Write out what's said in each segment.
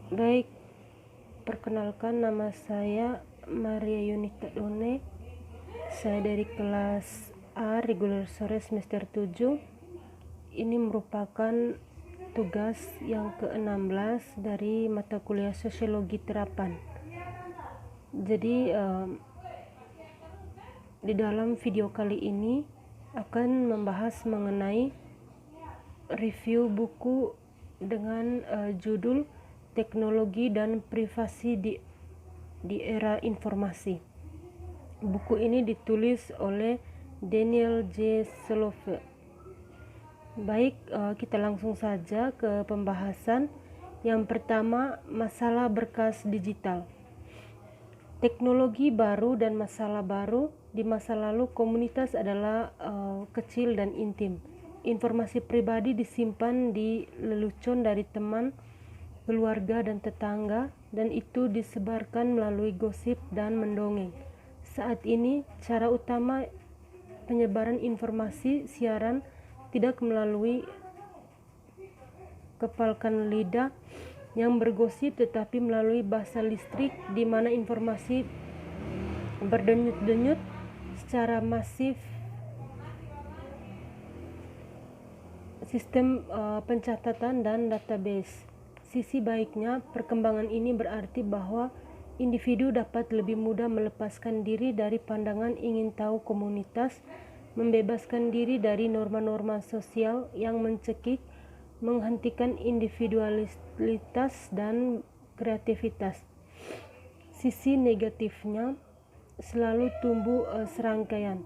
Baik, perkenalkan nama saya Maria Yunita Done. Saya dari kelas A reguler sore semester 7. Ini merupakan tugas yang ke-16 dari mata kuliah sosiologi terapan. Jadi di dalam video kali ini akan membahas mengenai review buku dengan judul Teknologi dan Privasi di Era Informasi. Buku ini ditulis oleh Daniel J. Solove. Baik, kita langsung saja ke pembahasan. Yang pertama, masalah berkas digital. Teknologi baru dan masalah baru. Di masa lalu komunitas adalah kecil dan intim. Informasi pribadi disimpan di lelucon dari teman, keluarga, dan tetangga, dan itu disebarkan melalui gosip dan mendongeng. Saat ini, cara utama penyebaran informasi siaran tidak melalui kepalkan lidah yang bergosip, tetapi melalui bahasa listrik, di mana informasi berdenyut-denyut secara masif. Sistem pencatatan dan database. Sisi baiknya, perkembangan ini berarti bahwa individu dapat lebih mudah melepaskan diri dari pandangan ingin tahu komunitas, membebaskan diri dari norma-norma sosial yang mencekik, menghentikan individualitas dan kreativitas. Sisi negatifnya, selalu tumbuh serangkaian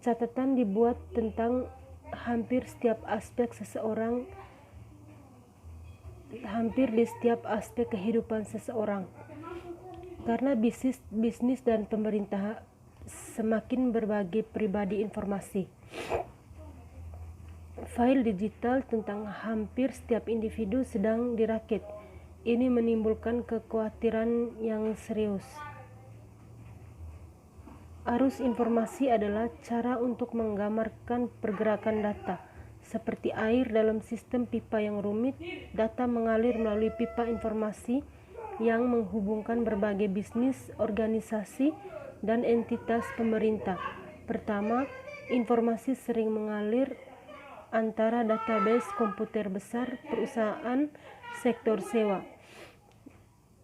catatan dibuat tentang hampir di setiap aspek kehidupan seseorang. Karena bisnis dan pemerintah semakin berbagi pribadi informasi. File digital tentang hampir setiap individu sedang dirakit. Ini menimbulkan kekhawatiran yang serius. Arus informasi adalah cara untuk menggambarkan pergerakan data. Seperti air dalam sistem pipa yang rumit, data mengalir melalui pipa informasi yang menghubungkan berbagai bisnis, organisasi, dan entitas pemerintah. Pertama, informasi sering mengalir antara database komputer besar, perusahaan, sektor sewa.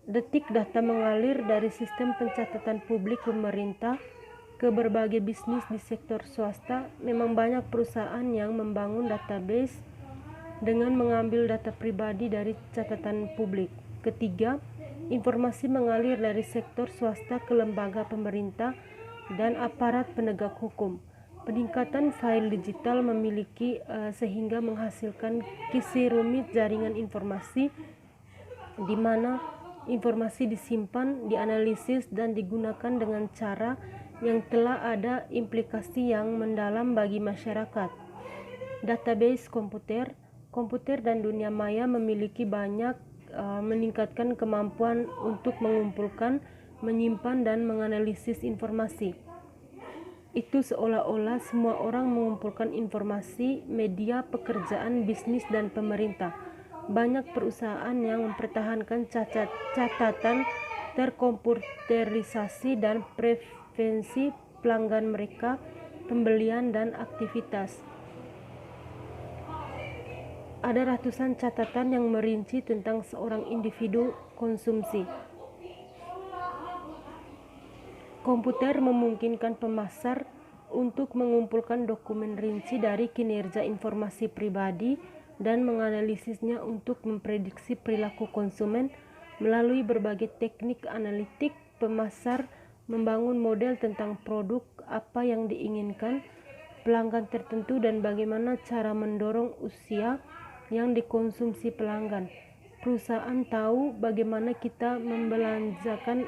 Detik data mengalir dari sistem pencatatan publik pemerintah ke berbagai bisnis di sektor swasta. Memang banyak perusahaan yang membangun database dengan mengambil data pribadi dari catatan publik. Ketiga, informasi mengalir dari sektor swasta ke lembaga pemerintah dan aparat penegak hukum. Peningkatan file digital memiliki sehingga menghasilkan kisi rumit jaringan informasi di mana informasi disimpan, dianalisis, dan digunakan dengan cara yang telah ada implikasi yang mendalam bagi masyarakat. Database komputer dan dunia maya memiliki meningkatkan kemampuan untuk mengumpulkan, menyimpan, dan menganalisis informasi. Itu seolah-olah semua orang mengumpulkan informasi, media, pekerjaan, bisnis, dan pemerintah. Banyak perusahaan yang mempertahankan catatan terkomputerisasi dan preferensi pelanggan mereka, pembelian, dan aktivitas. Ada ratusan catatan yang merinci tentang seorang individu konsumsi. Komputer memungkinkan pemasar untuk mengumpulkan dokumen rinci dari kinerja informasi pribadi dan menganalisisnya untuk memprediksi perilaku konsumen melalui berbagai teknik analitik. Pemasar membangun model tentang produk, apa yang diinginkan pelanggan tertentu, dan bagaimana cara mendorong usia yang dikonsumsi pelanggan. Perusahaan tahu bagaimana kita membelanjakan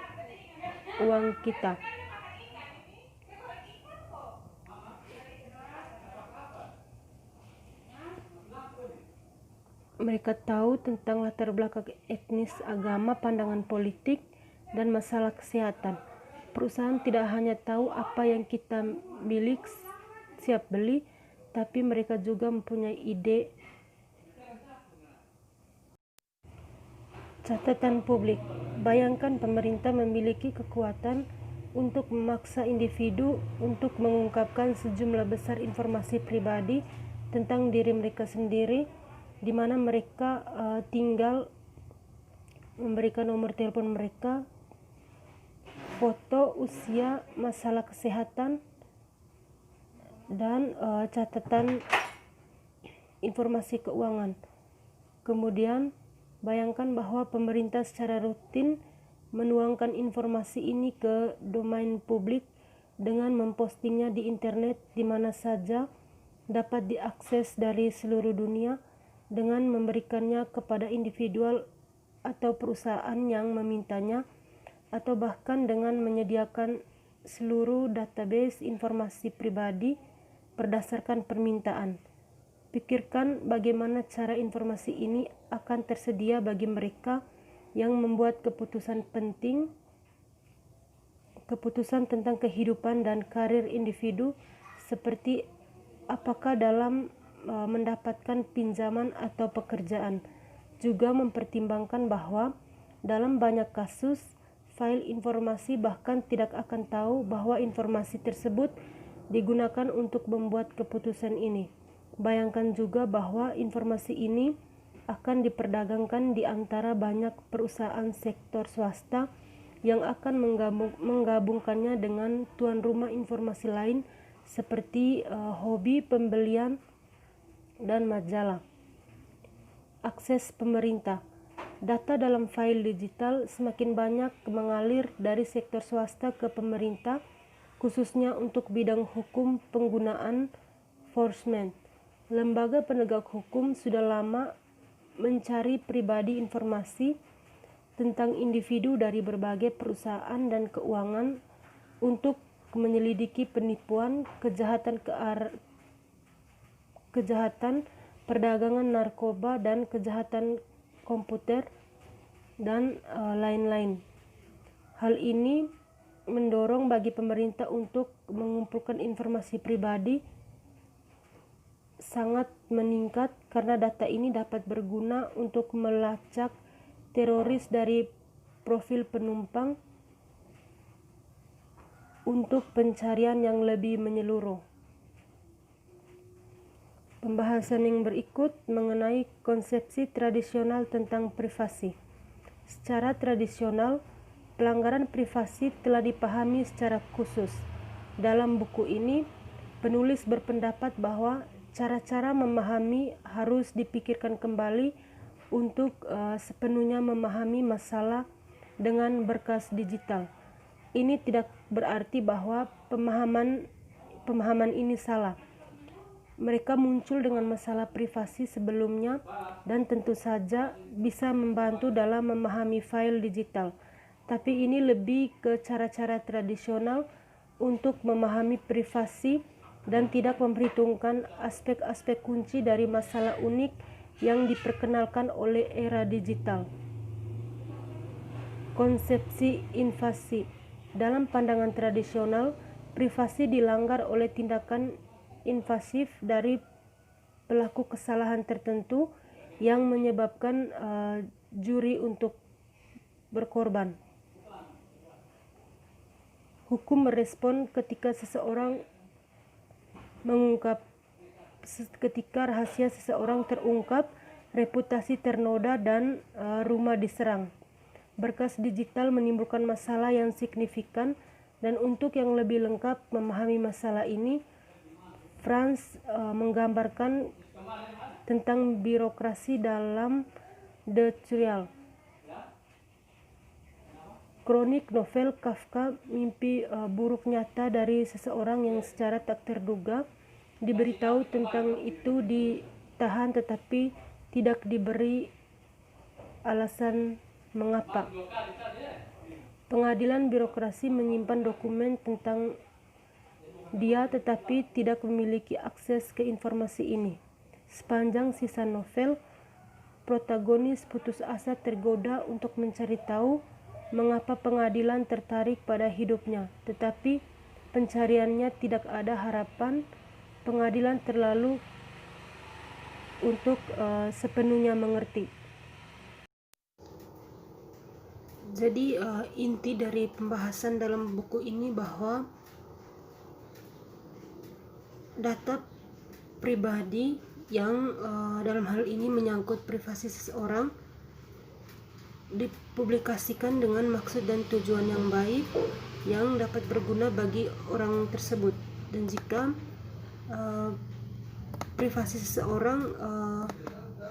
uang kita. Mereka tahu tentang latar belakang etnis, agama, pandangan politik, dan masalah kesehatan. Perusahaan tidak hanya tahu apa yang kita siap beli, tapi mereka juga mempunyai ide Catatan publik. Bayangkan pemerintah memiliki kekuatan untuk memaksa individu untuk mengungkapkan sejumlah besar informasi pribadi tentang diri mereka sendiri, di mana mereka tinggal, memberikan nomor telepon mereka, foto, usia, masalah kesehatan, dan catatan informasi keuangan. Kemudian bayangkan bahwa pemerintah secara rutin menuangkan informasi ini ke domain publik dengan mempostingnya di internet di mana saja dapat diakses dari seluruh dunia, dengan memberikannya kepada individual atau perusahaan yang memintanya, atau bahkan dengan menyediakan seluruh database informasi pribadi berdasarkan permintaan. Pikirkan bagaimana cara informasi ini akan tersedia bagi mereka yang membuat keputusan penting, keputusan tentang kehidupan dan karir individu, seperti apakah dalam mendapatkan pinjaman atau pekerjaan. Juga mempertimbangkan bahwa dalam banyak kasus, file informasi bahkan tidak akan tahu bahwa informasi tersebut digunakan untuk membuat keputusan ini. Bayangkan juga bahwa informasi ini akan diperdagangkan di antara banyak perusahaan sektor swasta yang akan menggabungkannya dengan tuan rumah informasi lain seperti hobi, pembelian, dan majalah. Akses pemerintah. Data dalam file digital semakin banyak mengalir dari sektor swasta ke pemerintah, khususnya untuk bidang hukum penggunaan enforcement. Lembaga penegak hukum sudah lama mencari pribadi informasi tentang individu dari berbagai perusahaan dan keuangan untuk menyelidiki penipuan, kejahatan, perdagangan narkoba, dan kejahatan komputer, dan lain-lain. Hal ini mendorong bagi pemerintah untuk mengumpulkan informasi pribadi sangat meningkat karena data ini dapat berguna untuk melacak teroris dari profil penumpang untuk pencarian yang lebih menyeluruh. Pembahasan yang berikut mengenai konsepsi tradisional tentang privasi. Secara tradisional, pelanggaran privasi telah dipahami secara khusus. Dalam buku ini, penulis berpendapat bahwa cara-cara memahami harus dipikirkan kembali untuk sepenuhnya memahami masalah dengan berkas digital. Ini tidak berarti bahwa pemahaman ini salah. Mereka muncul dengan masalah privasi sebelumnya dan tentu saja bisa membantu dalam memahami file digital. Tapi ini lebih ke cara-cara tradisional untuk memahami privasi dan tidak memperhitungkan aspek-aspek kunci dari masalah unik yang diperkenalkan oleh era digital. Konsepsi invasi. Dalam pandangan tradisional, privasi dilanggar oleh tindakan invasif dari pelaku kesalahan tertentu yang menyebabkan juri untuk berkorban. Hukum merespon ketika rahasia seseorang terungkap, reputasi ternoda, dan rumah diserang. Berkas digital menimbulkan masalah yang signifikan, dan untuk yang lebih lengkap memahami masalah ini, Franz menggambarkan tentang birokrasi dalam The Trial. Kronik novel Kafka, mimpi buruk nyata dari seseorang yang secara tak terduga diberitahu tentang itu ditahan tetapi tidak diberi alasan mengapa. Pengadilan birokrasi menyimpan dokumen tentang dia tetapi tidak memiliki akses ke informasi ini. Sepanjang sisa novel, protagonis putus asa tergoda untuk mencari tahu mengapa pengadilan tertarik pada hidupnya, tetapi pencariannya tidak ada harapan. Pengadilan terlalu untuk sepenuhnya mengerti. Jadi inti dari pembahasan dalam buku ini bahwa data pribadi yang dalam hal ini menyangkut privasi seseorang dipublikasikan dengan maksud dan tujuan yang baik yang dapat berguna bagi orang tersebut. Dan jika privasi seseorang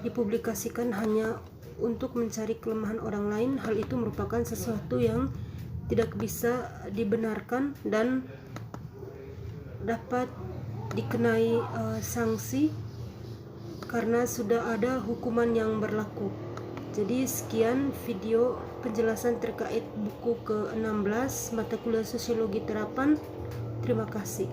dipublikasikan hanya untuk mencari kelemahan orang lain, hal itu merupakan sesuatu yang tidak bisa dibenarkan dan dapat dikenai sanksi karena sudah ada hukuman yang berlaku. Jadi sekian video penjelasan terkait buku ke-16 mata kuliah Sosiologi Terapan. Terima kasih.